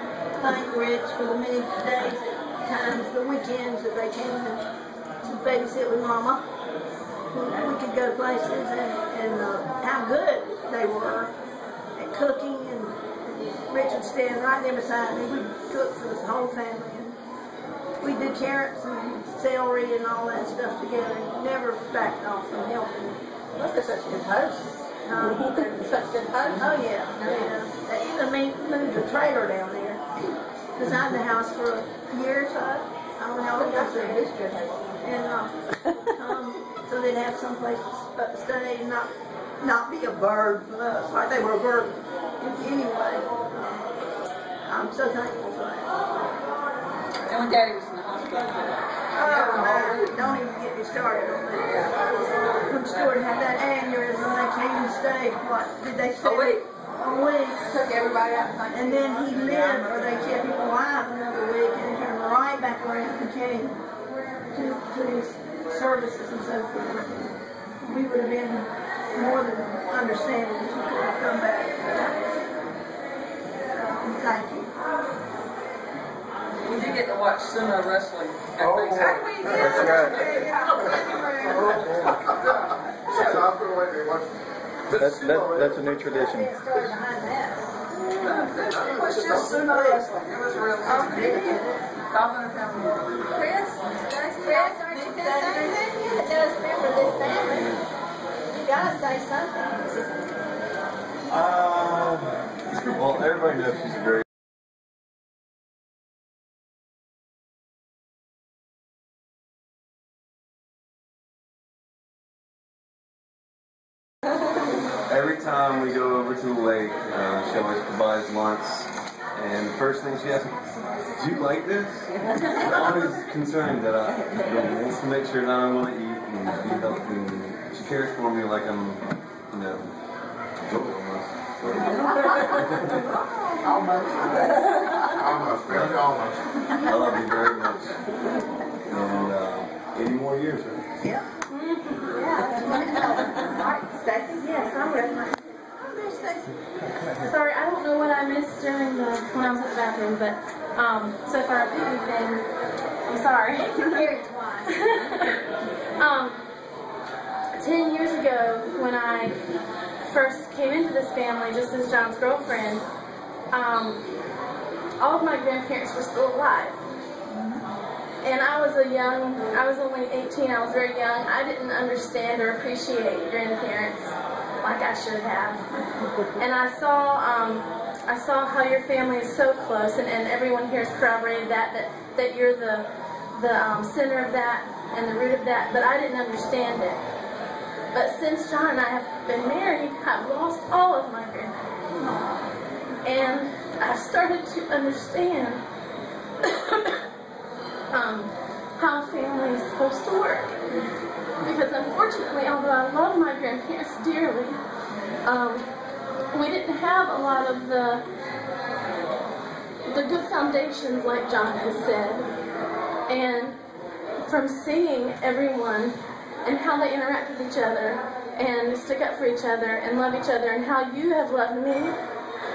thank Rich for the many days, times, the weekends that they came to babysit with Mama. We could go places and how good they were at cooking, and Rich would stand right there beside me. We'd cook for the whole family. And we'd do carrots and celery and all that stuff together. Never backed off from helping. Look, they're such good hosts. Such good hosts. Oh yeah. They even moved a trailer down there beside the house for a year or so. I don't know how long that's been. And so they'd have some place to stay and not be a burden for us, like they were a burden anyway. I'm so thankful for that. And when Daddy was in the hospital. Oh, don't even get me started on that. When Stuart had that aneurysm, they came and stayed. What did they stay? A week. A week. Took everybody out. And then he lived, or they kept him alive another week, and turned right back around and came to his services and so forth. We would have been more than understanding if he could have come back. Thank you. We did get to watch sumo wrestling. That's right. That's a new tradition. It was just sumo wrestling. It was real fun. Chris, aren't you going to say anything? You just remember this family. You got to say something. Well, everybody knows she's a very Every time we go over to the lake, she always provides lunch. And the first thing she asks me, do you like this? I'm always concerned that I wants to make sure that I want to eat and be healthy. And she cares for me like I'm, joy almost. Almost, really almost. I love you very much. And 80 more years, right? Yeah. Yes, I'm ready. Sorry, I don't know what I missed during when I was at the bathroom, but so if I repeat anything, I'm sorry. 10 years ago, when I first came into this family, just as John's girlfriend, all of my grandparents were still alive. And I was only 18, I was very young. I didn't understand or appreciate grandparents like I should have. And I saw how your family is so close, and everyone here has corroborated that you're the center of that and the root of that, but I didn't understand it. But since John and I have been married, I've lost all of my grandparents. And I've started to understand how family is supposed to work. Because unfortunately, although I love my grandparents dearly, we didn't have a lot of the good foundations like John has said. And from seeing everyone and how they interact with each other and stick up for each other and love each other, and how you have loved me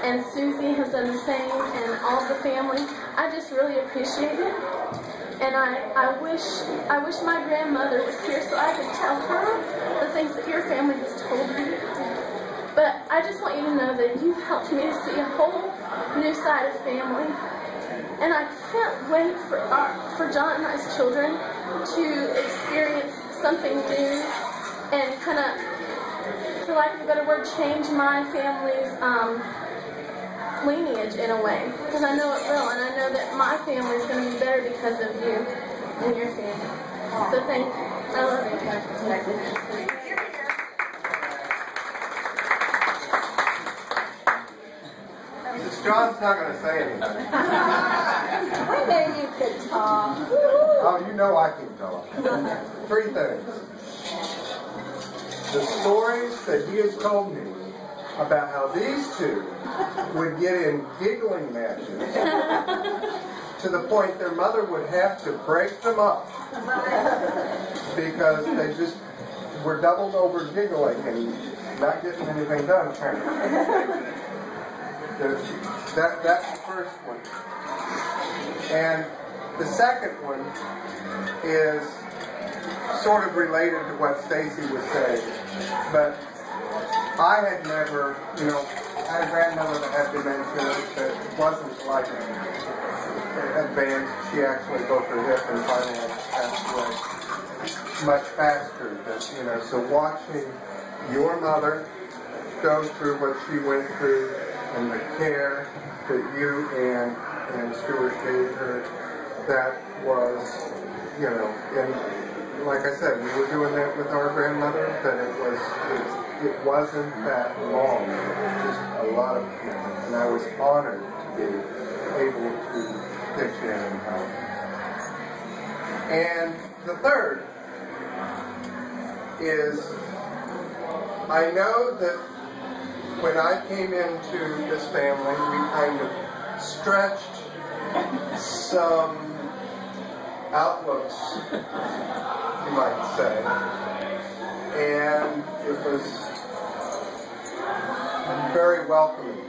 and Susie has done the same, and all the family, I just really appreciate it. And I wish my grandmother was here so I could tell her the things that your family has told me. But I just want you to know that you've helped me to see a whole new side of family. And I can't wait for John and I's children to experience something new and kind of, for lack of a better word, change my family's lineage in a way, because I know it will, and I know that my family is going to be better because of you and your family. So thank you. I love you. John's not going to say anything. We knew you could talk. Oh, you know I can talk. 3 things. The stories that he has told me about how these two would get in giggling matches to the point their mother would have to break them up because they just were doubled over giggling and not getting anything done. That's the first one. And the second one is sort of related to what Stacy was saying, but I had never, I had a grandmother that had dementia that wasn't like advanced. She actually broke her hip and finally passed away much faster. So watching your mother go through what she went through and the care that you and Stuart gave her, that was, and like I said, we were doing that with our grandmother, but it wasn't that long. It was just a lot of care, and I was honored to be able to pitch in and help. And the third is, I know that when I came into this family, we kind of stretched some outlooks, you might say, and it was very welcoming.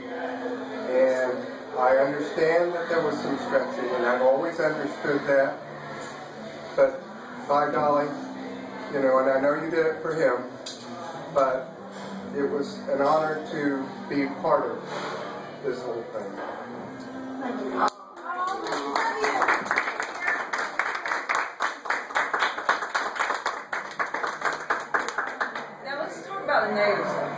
And I understand that there was some stretching, and I've always understood that. But by golly, and I know you did it for him, but it was an honor to be part of this whole thing. Thank you. Now let's talk about the negative stuff.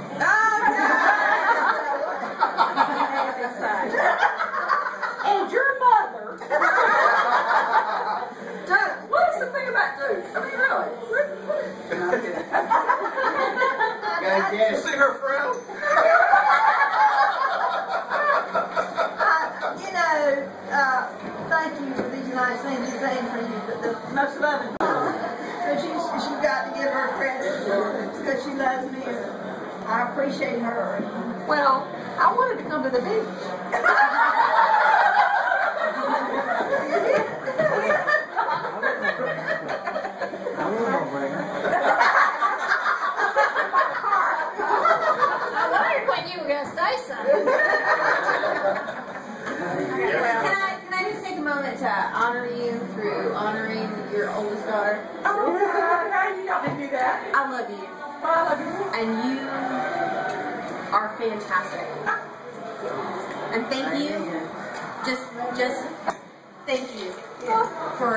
appreciate her. Well, I wanted to come to the beach. I wondered when you were going to say something. Can I just take a moment to honor you through honoring your oldest daughter? Oh, God, you don't need to do that. I love you. I love you. And you are fantastic. And thank you. Just thank you for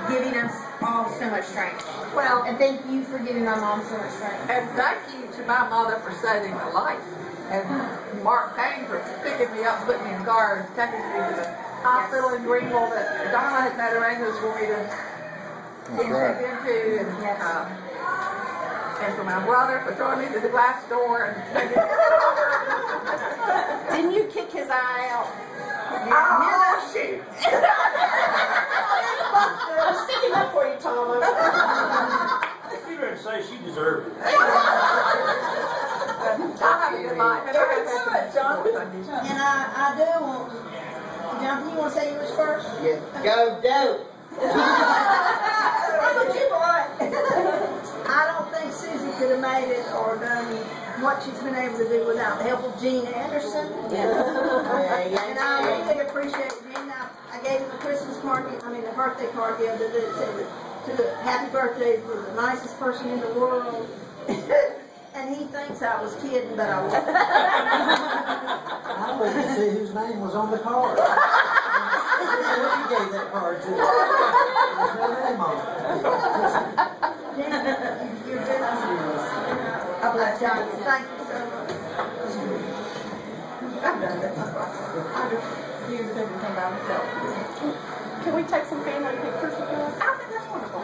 giving us all so much strength. Well, And thank you for giving my mom so much strength. and thank you to my mother for saving my life. And Mark Payne for picking me up, putting me in the car, and taking me to the hospital in Greenville that Donna had made arrangements for me to get right. into. And for my brother for throwing me to the glass door and taking Didn't you kick his eye out? Oh, shoot. I'm sticking up for you, Tom. You better say she deserved it. I have a good life. And I have had some good things. And I do want, Jonathan, you want to say yours first? Yeah. Go do. I don't think Susie could have made it or done what she's been able to do without the help of Gene Anderson. And I really appreciate Gene. I gave him a Christmas party, a birthday party the other day to the happy birthday for the nicest person in the world. And he thinks I was kidding, but I wasn't. I wanted to see whose name was on the card. Who gave that card to? There's no name on it. You're good. I bless John. Thank you so much. I've done that. I just use everything by myself. Can we take some family pictures with us? I think that's wonderful.